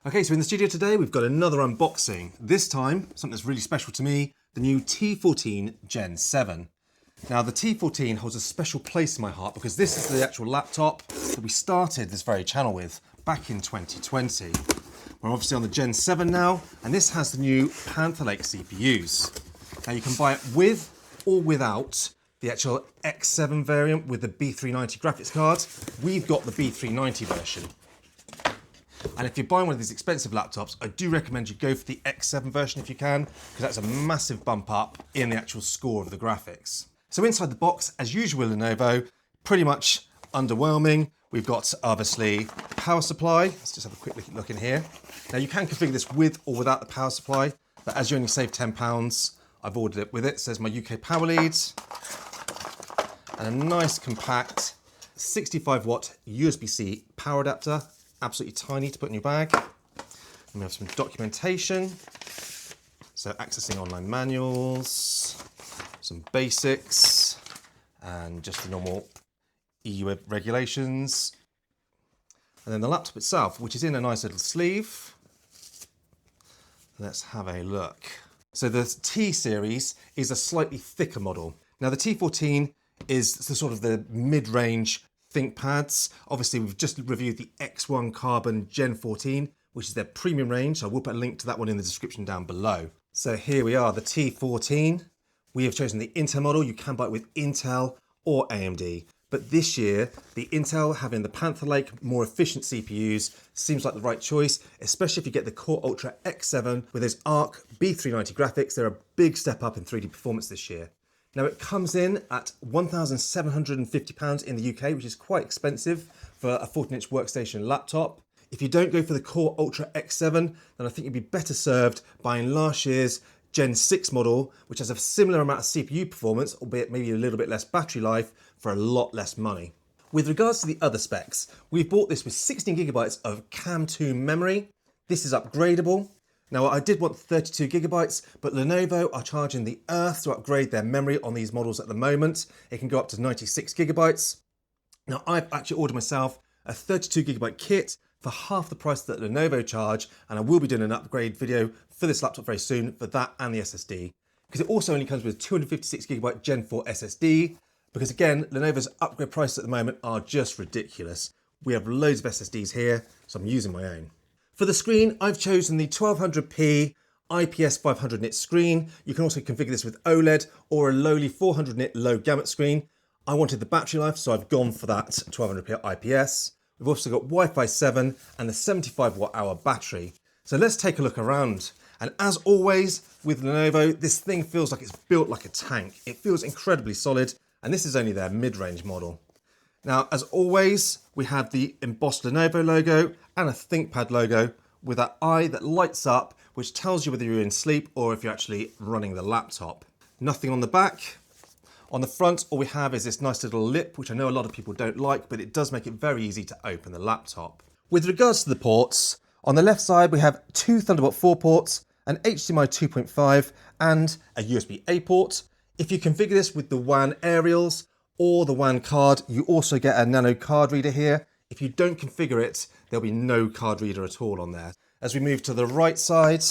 Okay, so in the studio today, we've got another unboxing. This time, something that's really special to me, the new T14 Gen 7. Now, the T14 holds a special place in my heart because this is the actual laptop that we started this very channel with back in 2020. We're obviously on the Gen 7 now, and this has the new Panther CPUs. Now, you can buy it with or without the actual X7 variant with the B390 graphics card. We've got the B390 version. And if you're buying one of these expensive laptops, I do recommend you go for the X7 version if you can, because that's a massive bump up in the actual score of the graphics. So inside the box, as usual with Lenovo, pretty much underwhelming. We've got, obviously, power supply. Let's just have a quick look in here. Now, you can configure this with or without the power supply, but as you only save £10, I've ordered it with it. So there's my UK power leads, and a nice compact 65-watt USB-C power adapter. Absolutely tiny to put in your bag. And we have some documentation. So accessing online manuals, some basics, and just the normal EU regulations. And then the laptop itself, which is in a nice little sleeve. Let's have a look. So the T series is a slightly thicker model. Now the T14 is the sort of the mid-range ThinkPads. Obviously, we've just reviewed the X1 Carbon Gen 14, which is their premium range. So I will put a link to that one in the description down below. So here we are, the T14. We have chosen the Intel model. You can buy it with Intel or AMD. But this year, the Intel having the Panther Lake, more efficient CPUs, seems like the right choice, especially if you get the Core Ultra X7 with those Arc B390 graphics. They're a big step up in 3D performance this year. Now it comes in at £1,750 in the UK, which is quite expensive for a 14-inch workstation laptop. If you don't go for the Core Ultra X7, then I think you'd be better served buying last year's Gen 6 model, which has a similar amount of CPU performance, albeit maybe a little bit less battery life, for a lot less money. With regards to the other specs, we've bought this with 16 gigabytes of CAM2 memory. This is upgradable. Now, I did want 32 gigabytes, but Lenovo are charging the earth to upgrade their memory on these models at the moment. It can go up to 96 gigabytes. Now, I've actually ordered myself a 32 gigabyte kit for half the price that Lenovo charge, and I will be doing an upgrade video for this laptop very soon for that and the SSD, because it also only comes with 256 gigabyte Gen 4 SSD, because again, Lenovo's upgrade prices at the moment are just ridiculous. We have loads of SSDs here, so I'm using my own. For the screen, I've chosen the 1200p IPS 500 nit screen. You can also configure this with OLED or a lowly 400 nit low gamut screen. I wanted the battery life, so I've gone for that 1200p IPS. We've also got Wi-Fi 7 and the 75 watt hour battery. So let's take a look around. And as always with Lenovo, this thing feels like it's built like a tank. It feels incredibly solid, and this is only their mid-range model. Now, as always, we have the embossed Lenovo logo and a ThinkPad logo with that eye that lights up, which tells you whether you're in sleep or if you're actually running the laptop. Nothing on the back. On the front, all we have is this nice little lip, which I know a lot of people don't like, but it does make it very easy to open the laptop. With regards to the ports, on the left side, we have two Thunderbolt 4 ports, an HDMI 2.5, and a USB-A port. If you configure this with the WAN aerials, or the WAN card, you also get a nano card reader here. If you don't configure it, there'll be no card reader at all on there. As we move to the right side,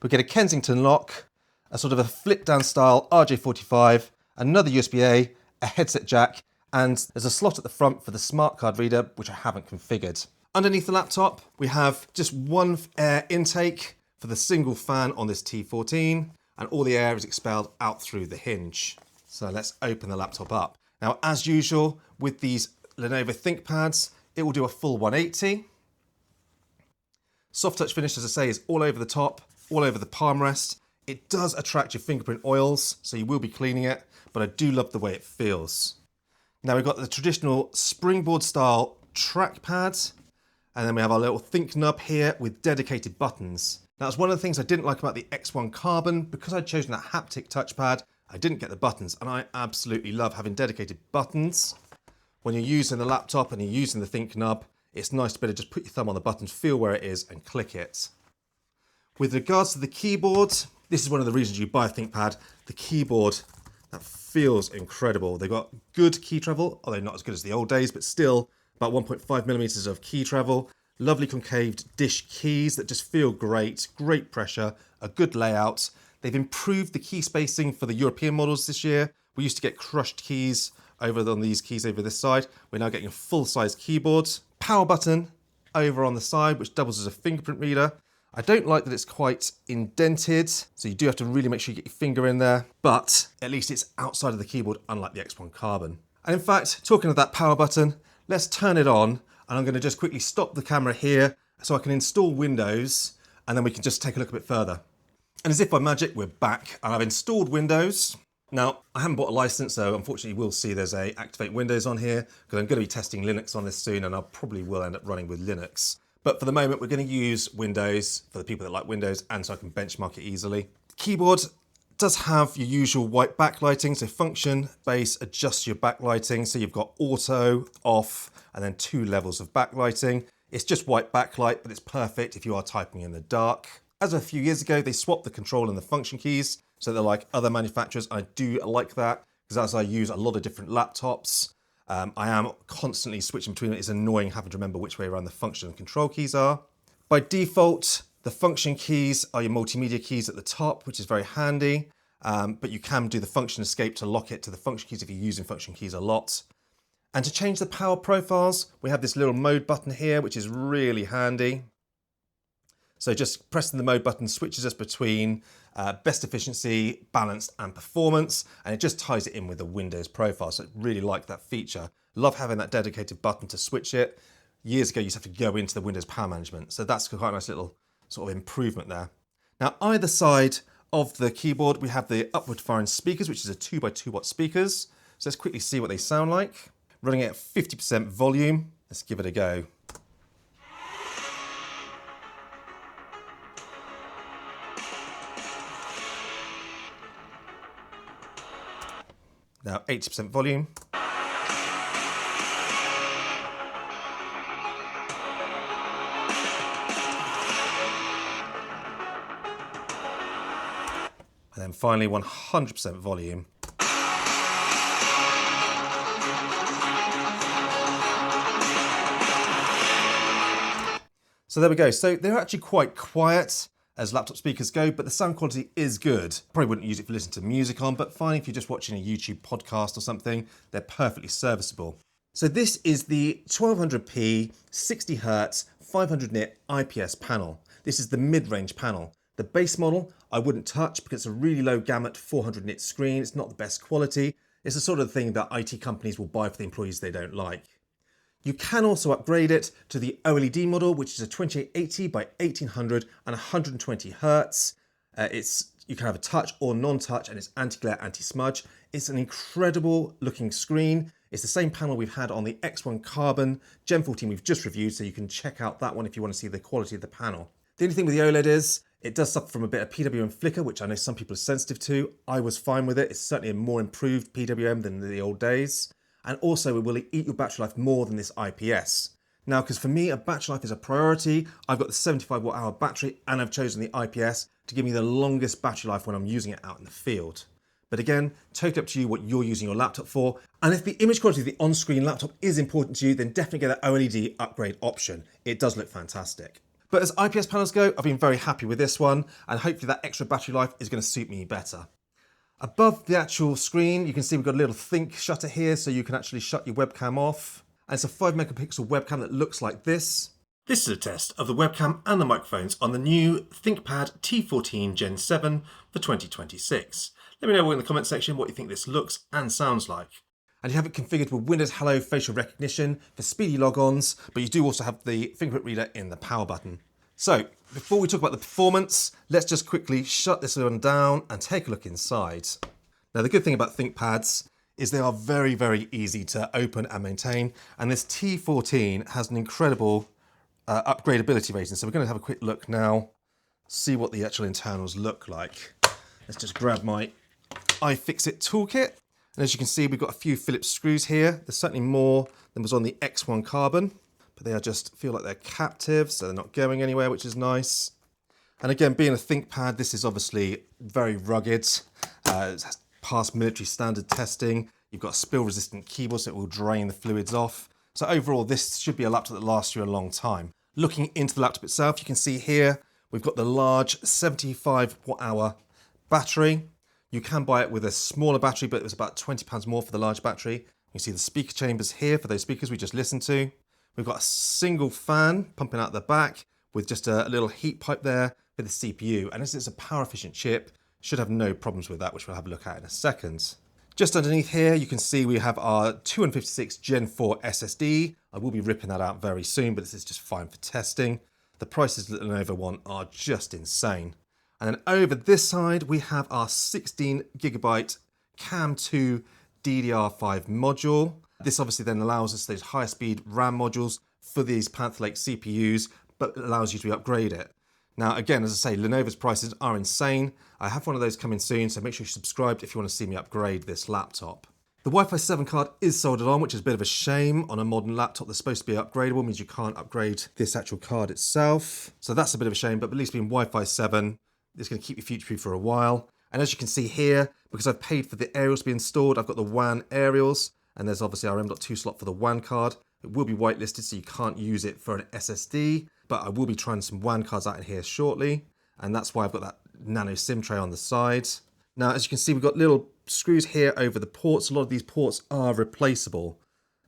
we get a Kensington lock, a sort of a flip down style RJ45, another USB-A, a headset jack, and there's a slot at the front for the smart card reader, which I haven't configured. Underneath the laptop, we have just one air intake for the single fan on this T14, and all the air is expelled out through the hinge. So let's open the laptop up. Now, as usual, with these Lenovo ThinkPads, it will do a full 180. Soft touch finish, as I say, is all over the top, all over the palm rest. It does attract your fingerprint oils, so you will be cleaning it, but I do love the way it feels. Now we've got the traditional springboard style trackpad, and then we have our little Think nub here with dedicated buttons. Now, it's one of the things I didn't like about the X1 Carbon. Because I'd chosen that haptic touchpad, I didn't get the buttons, and I absolutely love having dedicated buttons. When you're using the laptop and you're using the Think nub, it's nice to be able to just put your thumb on the button, feel where it is, and click it. With regards to the keyboard, this is one of the reasons you buy a ThinkPad. The keyboard, that feels incredible. They've got good key travel, although not as good as the old days, but still about 1.5 millimeters of key travel. lovely concaved dish keys that just feel great, great pressure, a good layout. They've improved the key spacing for the European models this year. We used to get crushed keys over on these keys over this side. We're now getting a full-size keyboard. Power button over on the side, which doubles as a fingerprint reader. I don't like that it's quite indented, so you do have to really make sure you get your finger in there, but at least it's outside of the keyboard, unlike the X1 Carbon. And in fact, talking of that power button, let's turn it on, and I'm going to just quickly stop the camera here so I can install Windows, and then we can just take a look a bit further. And as if by magic, we're back, and I've installed Windows. Now, I haven't bought a license, so unfortunately we'll see there's a Activate Windows on here, because I'm going to be testing Linux on this soon, and I probably will end up running with Linux. But for the moment, we're going to use Windows for the people that like Windows, and so I can benchmark it easily. Keyboard does have your usual white backlighting, so function, base, adjust your backlighting. So you've got auto, off, and then 2 levels of backlighting. It's just white backlight, but it's perfect if you are typing in the dark. As of a few years ago, they swapped the control and the function keys, so they're like other manufacturers. I do like that, because as I use a lot of different laptops, I am constantly switching between it. It's annoying having to remember which way around the function and control keys are. By default, the function keys are your multimedia keys at the top, which is very handy, but you can do the function escape to lock it to the function keys if you're using function keys a lot. And to change the power profiles, we have this little mode button here, which is really handy. So just pressing the mode button switches us between best efficiency, balanced, and performance, and it just ties it in with the Windows profile. So I really like that feature. Love having that dedicated button to switch it. Years ago, you used to have to go into the Windows Power Management. So that's quite a nice little sort of improvement there. Now, either side of the keyboard, we have the upward firing speakers, which is a 2x2 watt speakers. So let's quickly see what they sound like. Running it at 50% volume. Let's give it a go. Now 80% volume. And then finally 100% volume. So there we go. So they're actually quite quiet as laptop speakers go, but the sound quality is good. Probably wouldn't use it for listening to music on, but fine if you're just watching a YouTube podcast or something, they're perfectly serviceable. So this is the 1200p, 60 Hz, 500 nit IPS panel. This is the mid-range panel. The base model, I wouldn't touch because it's a really low gamut 400 nit screen. It's not the best quality. It's the sort of thing that IT companies will buy for the employees they don't like. You can also upgrade it to the OLED model, which is a 2880 by 1800 and 120 Hz. You can have a touch or non-touch, and it's anti-glare, anti-smudge. It's an incredible looking screen. It's the same panel we've had on the X1 Carbon Gen 14 we've just reviewed, so you can check out that one if you want to see the quality of the panel. The only thing with the OLED is it does suffer from a bit of PWM flicker, which I know some people are sensitive to. I was fine with it. It's certainly a more improved PWM than the old days. And also it will eat your battery life more than this IPS. Now, because for me, a battery life is a priority, I've got the 75 watt hour battery and I've chosen the IPS to give me the longest battery life when I'm using it out in the field. But again, totally up to you what you're using your laptop for. And if the image quality of the on-screen laptop is important to you, then definitely get that OLED upgrade option. It does look fantastic. But as IPS panels go, I've been very happy with this one, and hopefully that extra battery life is going to suit me better. Above the actual screen, you can see we've got a little Think shutter here, so you can actually shut your webcam off. And it's a 5 megapixel webcam that looks like this. This is a test of the webcam and the microphones on the new Thinkpad T14 Gen 7 for 2026. Let me know in the comment section what you think this looks and sounds like. And you have it configured with Windows Hello facial recognition for speedy logons, but you do also have the fingerprint reader in the power button. So, before we talk about the performance, let's just quickly shut this one down and take a look inside. Now, the good thing about ThinkPads is they are very, very easy to open and maintain, and this T14 has an incredible upgradability rating. So we're going to have a quick look now, see what the actual internals look like. Let's just grab my iFixit toolkit. And as you can see, we've got a few Phillips screws here. There's certainly more than was on the X1 Carbon, but they are just feel like they're captive, so they're not going anywhere, which is nice. And again, being a ThinkPad, this is obviously very rugged. It's past military standard testing. You've got a spill-resistant keyboard, so it will drain the fluids off. So overall, this should be a laptop that lasts you a long time. Looking into the laptop itself, you can see here, we've got the large 75 watt hour battery. You can buy it with a smaller battery, but it was about £20 more for the large battery. You can see the speaker chambers here for those speakers we just listened to. We've got a single fan pumping out the back with just a little heat pipe there for the CPU. And as it's a power efficient chip, should have no problems with that, which we'll have a look at in a second. Just underneath here, you can see we have our 256 Gen 4 SSD. I will be ripping that out very soon, but this is just fine for testing. The prices that Lenovo want are just insane. And then over this side, we have our 16 gigabyte CAM2 DDR5 module. This obviously then allows us those higher speed RAM modules for these Panther Lake CPUs, but allows you to upgrade it. Now, again, as I say, Lenovo's prices are insane. I have one of those coming soon, so make sure you're subscribed if you want to see me upgrade this laptop. The Wi-Fi 7 card is soldered on, which is a bit of a shame on a modern laptop that's supposed to be upgradable, means you can't upgrade this actual card itself. So that's a bit of a shame, but at least being Wi-Fi 7, it's going to keep you future-proof for a while. And as you can see here, because I've paid for the aerials to be installed, I've got the WAN aerials, and there's obviously our M.2 slot for the WAN card. It will be whitelisted, so you can't use it for an SSD, but I will be trying some WAN cards out in here shortly, and that's why I've got that nano SIM tray on the side. Now, as you can see, we've got little screws here over the ports. A lot of these ports are replaceable.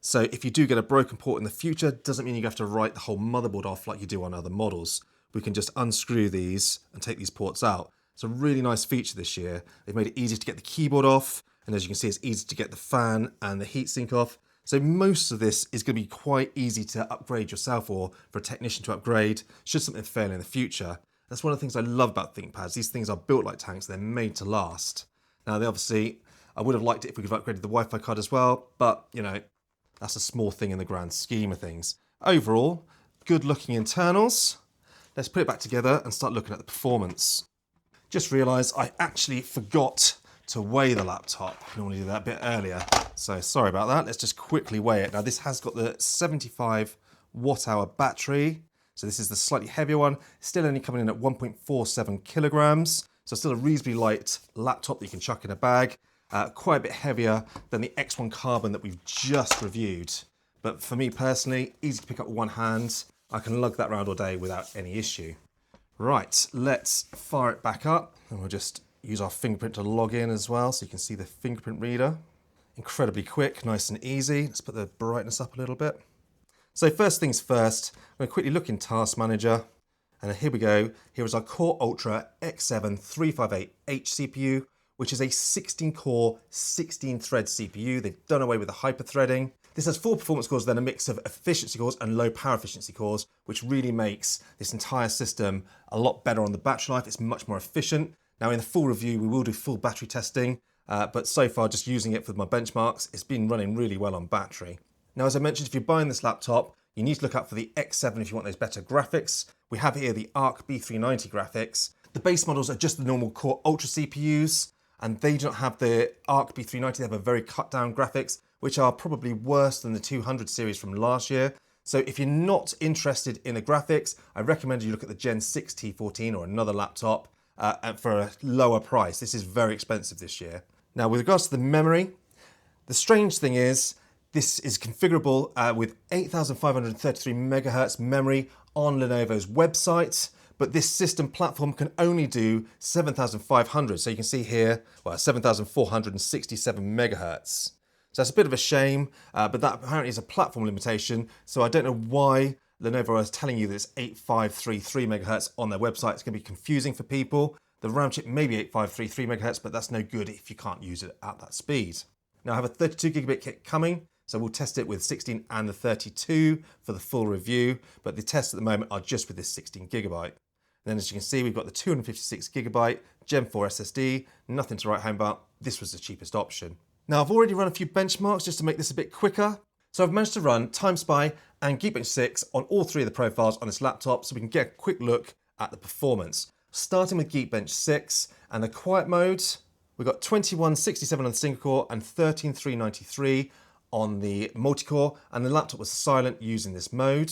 So if you do get a broken port in the future, doesn't mean you have to write the whole motherboard off like you do on other models. We can just unscrew these and take these ports out. It's a really nice feature this year. They've made it easy to get the keyboard off, and as you can see, it's easy to get the fan and the heatsink off. So most of this is going to be quite easy to upgrade yourself or for a technician to upgrade should something fail in the future. That's one of the things I love about ThinkPads. These things are built like tanks. They're made to last. Now, they obviously, I would have liked it if we could have upgraded the Wi-Fi card as well, but, you know, that's a small thing in the grand scheme of things. Overall, good looking internals. Let's put it back together and start looking at the performance. Just realised I actually forgot to weigh the laptop. I normally do that a bit earlier, so sorry about that. Let's just quickly weigh it. Now, this has got the 75 watt hour battery, so this is the slightly heavier one, still only coming in at 1.47 kilograms, so still a reasonably light laptop that you can chuck in a bag, quite a bit heavier than the X1 Carbon that we've just reviewed. But for me personally, easy to pick up with one hand. I can lug that around all day without any issue. Right, let's fire it back up, and we'll just use our fingerprint to log in as well, so you can see the fingerprint reader. Incredibly quick, nice and easy. Let's put the brightness up a little bit. So first things first, I'm going to quickly look in Task Manager, and here we go. Here is our Core Ultra X7 358H CPU, which is a 16-core, 16-thread CPU. They've done away with the hyper-threading. This has 4 performance cores, then a mix of efficiency cores and low power efficiency cores, which really makes this entire system a lot better on the battery life. It's much more efficient. Now, in the full review, we will do full battery testing, but so far, just using it for my benchmarks, it's been running really well on battery. Now, as I mentioned, if you're buying this laptop, you need to look out for the X7 if you want those better graphics. We have here the Arc B390 graphics. The base models are just the normal Core Ultra CPUs, and they don't have the Arc B390. They have a very cut down graphics, which are probably worse than the 200 series from last year. So if you're not interested in the graphics, I recommend you look at the Gen 6 T14 or another laptop for a lower price. This is very expensive this year. Now, with regards to the memory, the strange thing is this is configurable with 8,533 megahertz memory on Lenovo's website, but this system platform can only do 7,500. So you can see here, well, 7,467 megahertz. So that's a bit of a shame, but that apparently is a platform limitation. So I don't know why Lenovo is telling you that it's 8533 megahertz on their website. It's going to be confusing for people. The RAM chip may be 8533 megahertz, but that's no good if you can't use it at that speed. Now I have a 32 gigabit kit coming, so we'll test it with 16 and the 32 for the full review, but the tests at the moment are just with this 16 gigabyte. And then as you can see, we've got the 256 gigabyte Gen 4 SSD, nothing to write home about. This was the cheapest option. Now I've already run a few benchmarks just to make this a bit quicker. So I've managed to run TimeSpy and Geekbench 6 on all 3 of the profiles on this laptop so we can get a quick look at the performance. Starting with Geekbench 6 and the quiet mode, we've got 2167 on the single core and 13393 on the multi-core, and the laptop was silent using this mode.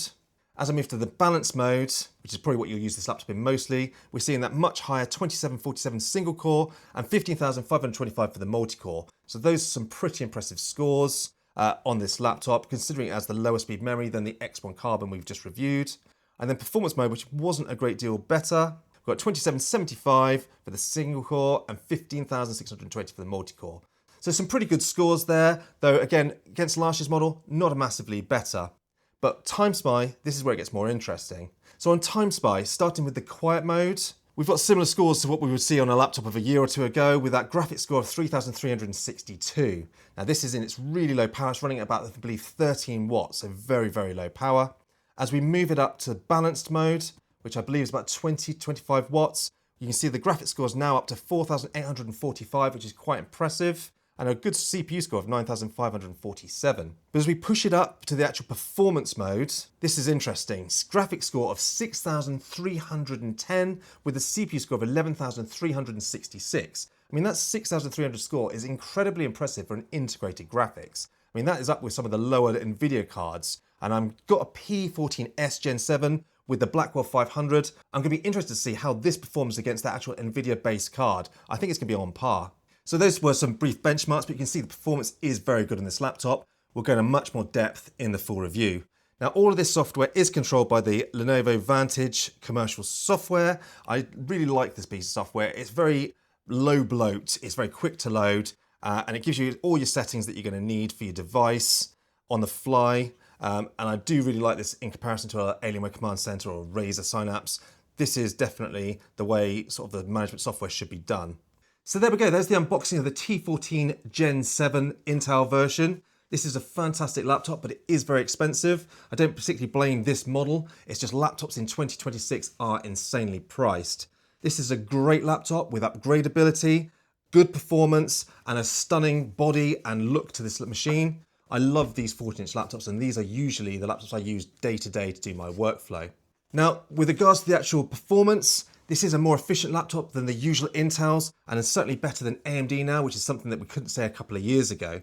As I move to the balance mode, which is probably what you'll use this laptop in mostly, we're seeing that much higher 2747 single core and 15,525 for the multi-core. So those are some pretty impressive scores on this laptop, considering it has the lower speed memory than the X1 Carbon we've just reviewed. And then performance mode, which wasn't a great deal better. We've got 2775 for the single core and 15,620 for the multi-core. So some pretty good scores there, though again, against last year's model, not a massively better. But Time Spy, this is where it gets more interesting. So on Time Spy, starting with the quiet mode, we've got similar scores to what we would see on a laptop of a year or two ago with that graphics score of 3,362. Now this is in its really low power, it's running at about, I believe, 13 watts, so very, very low power. As we move it up to balanced mode, which I believe is about 20, 25 watts, you can see the graphics score is now up to 4,845, which is quite impressive, and a good CPU score of 9,547. But as we push it up to the actual performance mode, this is interesting. Graphics score of 6,310 with a CPU score of 11,366. I mean, that 6,300 score is incredibly impressive for an integrated graphics. I mean, that is up with some of the lower NVIDIA cards. And I've got a P14 Gen 7 with the Blackwell 500. I'm going to be interested to see how this performs against that actual NVIDIA-based card. I think it's going to be on par. So those were some brief benchmarks, but you can see the performance is very good on this laptop. We'll go into much more depth in the full review. Now, all of this software is controlled by the Lenovo Vantage commercial software. I really like this piece of software. It's very low bloat, it's very quick to load, and it gives you all your settings that you're going to need for your device on the fly. And I do really like this in comparison to Alienware Command Center or Razer Synapse. This is definitely the way sort of the management software should be done. So there we go, there's the unboxing of the T14 Gen 7 Intel version. This is a fantastic laptop, but it is very expensive. I don't particularly blame this model. It's just laptops in 2026 are insanely priced. This is a great laptop with upgradability, good performance, and a stunning body and look to this machine. I love these 14-inch laptops, and these are usually the laptops I use day to day to do my workflow. Now, with regards to the actual performance, this is a more efficient laptop than the usual Intels, and is certainly better than AMD now, which is something that we couldn't say a couple of years ago.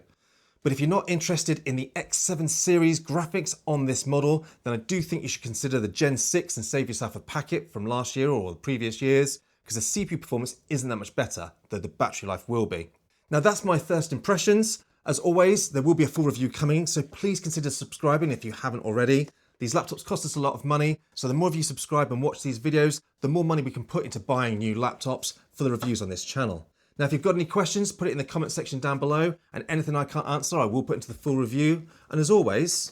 But if you're not interested in the X7 series graphics on this model, then I do think you should consider the Gen 6 and save yourself a packet from last year or the previous years, because the CPU performance isn't that much better, though the battery life will be. Now that's my first impressions. As always, there will be a full review coming, so please consider subscribing if you haven't already. These laptops cost us a lot of money, so the more of you subscribe and watch these videos, the more money we can put into buying new laptops for the reviews on this channel. Now, if you've got any questions, put it in the comment section down below, and anything I can't answer, I will put into the full review. And as always,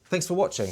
thanks for watching.